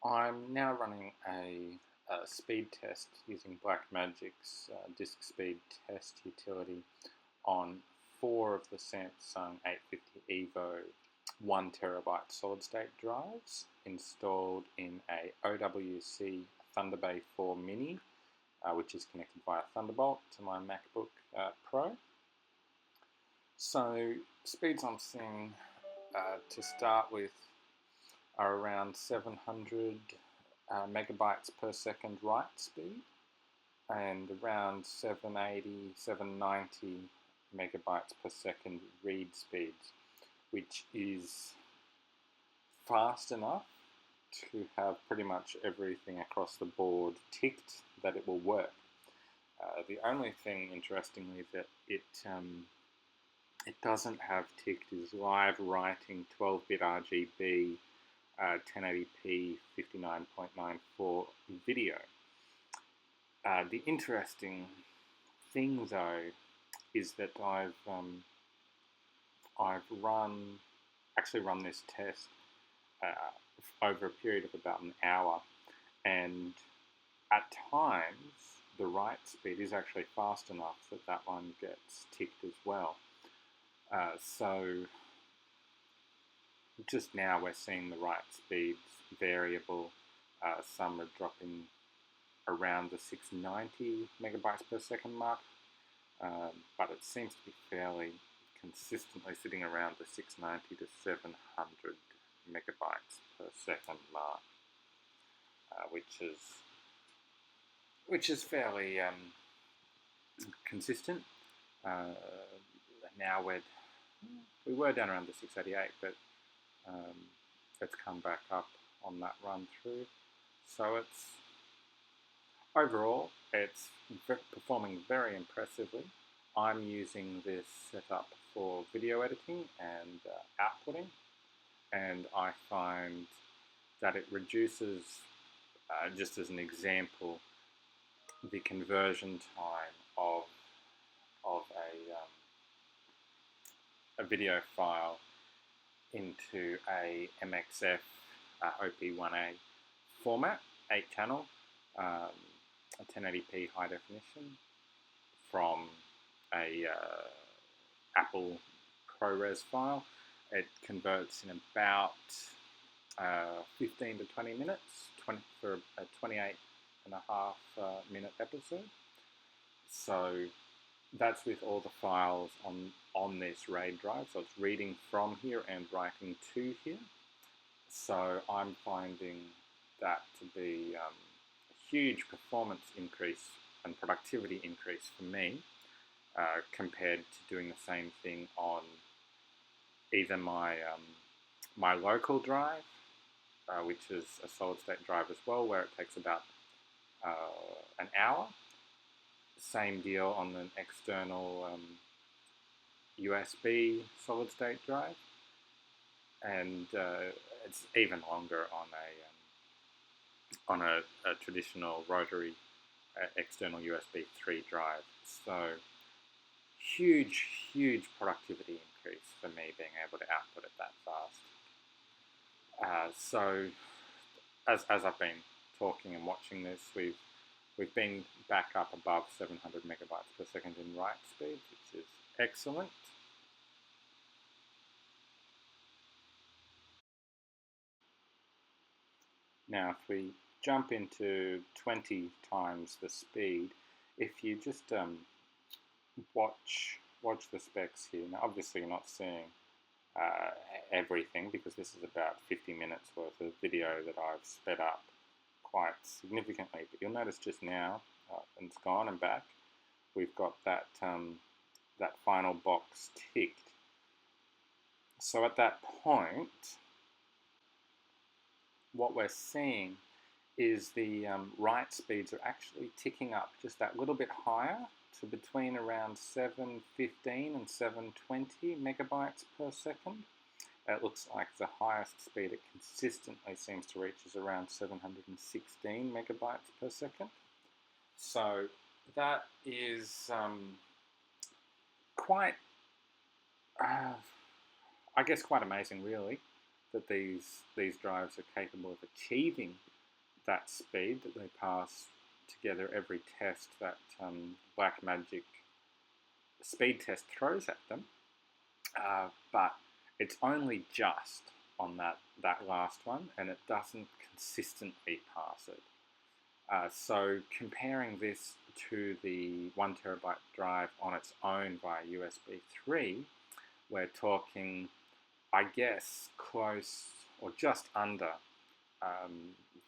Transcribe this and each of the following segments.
I'm now running a speed test using Blackmagic's disk speed test utility on 4 of the Samsung 850 EVO 1TB solid state drives installed in a OWC Thunderbay 4 Mini, which is connected via Thunderbolt to my MacBook Pro. So speeds I'm seeing to start with are around 700 megabytes per second write speed and around 780, 790 megabytes per second read speeds, which is fast enough to have pretty much everything across the board ticked that it will work. The only thing, interestingly, that it doesn't have ticked is live writing 12-bit RGB 1080p 59.94 video. The interesting thing, though, is that I've actually run this test over a period of about an hour, and at times the write speed is actually fast enough that that one gets ticked as well. So just now we're seeing the write speeds variable. Some are dropping around the 690 megabytes per second mark, but it seems to be fairly consistently sitting around the 690 to 700 megabytes per second mark, which is fairly consistent. Now we were down around the 688, but it's come back up on that run through. So overall it's performing very impressively. I'm using this setup for video editing and outputting, and I find that it reduces, just as an example, the conversion time of a video file into a MXF OP1A format, 8-channel, a 1080p high definition from a Apple ProRes file. It converts in about 15 to 20 minutes for a 28.5 minute episode. So that's with all the files on this RAID drive. So it's reading from here and writing to here. So I'm finding that to be a huge performance increase and productivity increase for me compared to doing the same thing on either my my local drive, which is a solid state drive as well, where it takes about an hour. Same deal on an external USB solid state drive, and it's even longer on a traditional rotary external USB 3 drive. So huge productivity increase for me being able to output it that fast. So as I've been talking and watching this, we've been back up above 700 megabytes per second in write speed, which is excellent. Now, if we jump into 20 times the speed, if you just watch the specs here. Now, obviously, you're not seeing everything because this is about 50 minutes worth of video that I've sped up quite significantly. But you'll notice just now, and it's gone and back, we've got that that final box ticked. So at that point, what we're seeing is the write speeds are actually ticking up just that little bit higher to between around 715 and 720 megabytes per second. It looks like the highest speed it consistently seems to reach is around 716 megabytes per second. So that is quite, I guess, quite amazing, really, that these drives are capable of achieving that speed that they pass together every test that Blackmagic speed test throws at them, but it's only just on that last one, and it doesn't consistently pass it. So comparing this to the 1 terabyte drive on its own via USB 3, we're talking, I guess, close or just under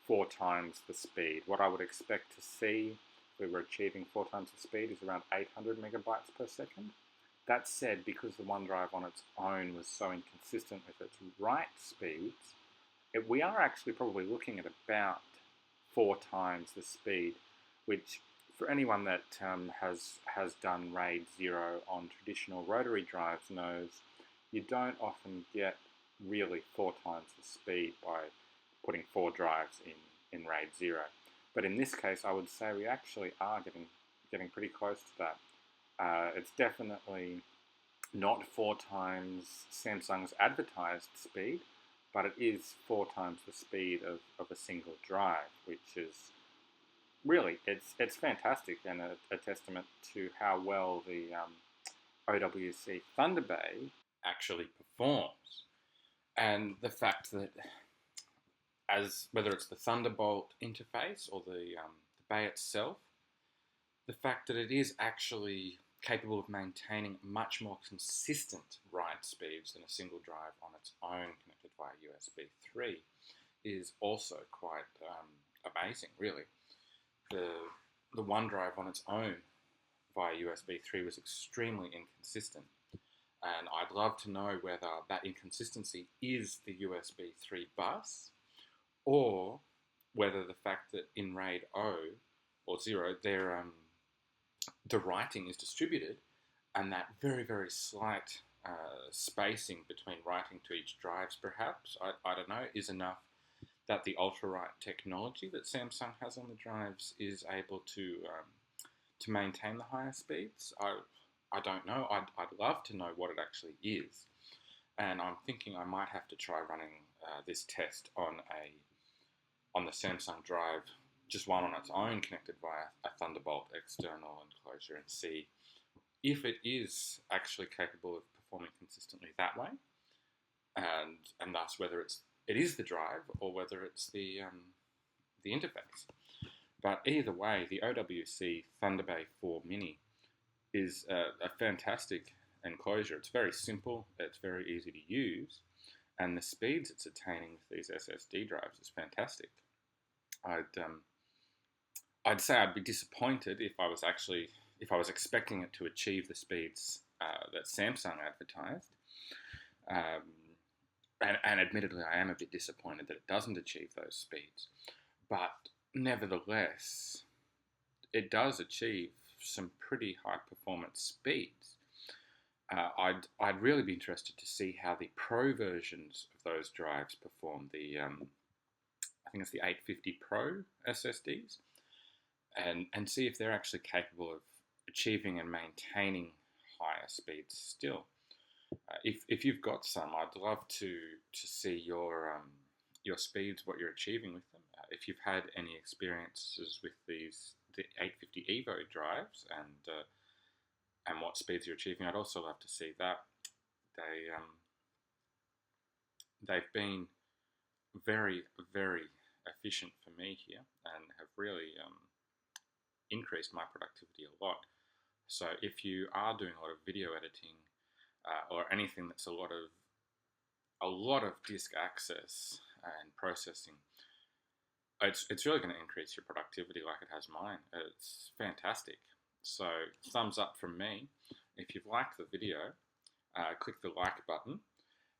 4 times the speed. What I would expect to see if we were achieving 4 times the speed is around 800 megabytes per second. That said, because the OneDrive on its own was so inconsistent with its write speeds, we are actually probably looking at about 4 times the speed, which for anyone that has done RAID 0 on traditional rotary drives knows you don't often get really 4 times the speed by putting 4 drives in RAID 0. But in this case, I would say we actually are getting pretty close to that. It's definitely not 4 times Samsung's advertised speed, but it is 4 times the speed of a single drive, which is really, it's fantastic and a testament to how well the OWC Thunderbay actually performs. And the fact that, whether it's the Thunderbolt interface or the Bay itself, the fact that it is actually capable of maintaining much more consistent write speeds than a single drive on its own connected via USB 3 is also quite amazing, really. The OneDrive on its own via USB 3 was extremely inconsistent, and I'd love to know whether that inconsistency is the USB 3 bus, or whether the fact that in RAID 0 or 0, the writing is distributed, and that very, very slight spacing between writing to each drives, perhaps, I don't know, is enough that the ultra-write technology that Samsung has on the drives is able to maintain the higher speeds. I don't know. I'd love to know what it actually is, and I'm thinking I might have to try running this test on the Samsung drive, just one on its own connected via a Thunderbolt external enclosure, and see if it is actually capable of performing consistently that way, and thus whether it is the drive or whether it's the interface. But either way, the OWC Thunderbay 4 Mini is a fantastic enclosure. It's very simple, it's very easy to use, and the speeds it's attaining with these SSD drives is fantastic. I'd say I'd be disappointed if I was expecting it to achieve the speeds that Samsung advertised. And admittedly, I am a bit disappointed that it doesn't achieve those speeds. But nevertheless, it does achieve some pretty high performance speeds. I'd really be interested to see how the Pro versions of those drives perform. I think it's the 850 Pro SSDs, and see if they're actually capable of achieving and maintaining higher speeds still. If you've got some, I'd love to see your speeds, what you're achieving with them. If you've had any experiences with the 850 EVO drives and what speeds you're achieving, I'd also love to see that. They've been very, very efficient for me here and have really increased my productivity a lot. So if you are doing a lot of video editing or anything that's a lot of disk access and processing, it's really going to increase your productivity like it has mine. It's fantastic. So thumbs up from me. If you've liked the video, click the like button.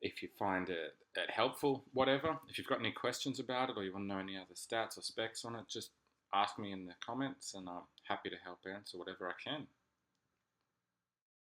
If you find it helpful, whatever, if you've got any questions about it or you want to know any other stats or specs on it, just ask me in the comments and I'm happy to help answer whatever I can.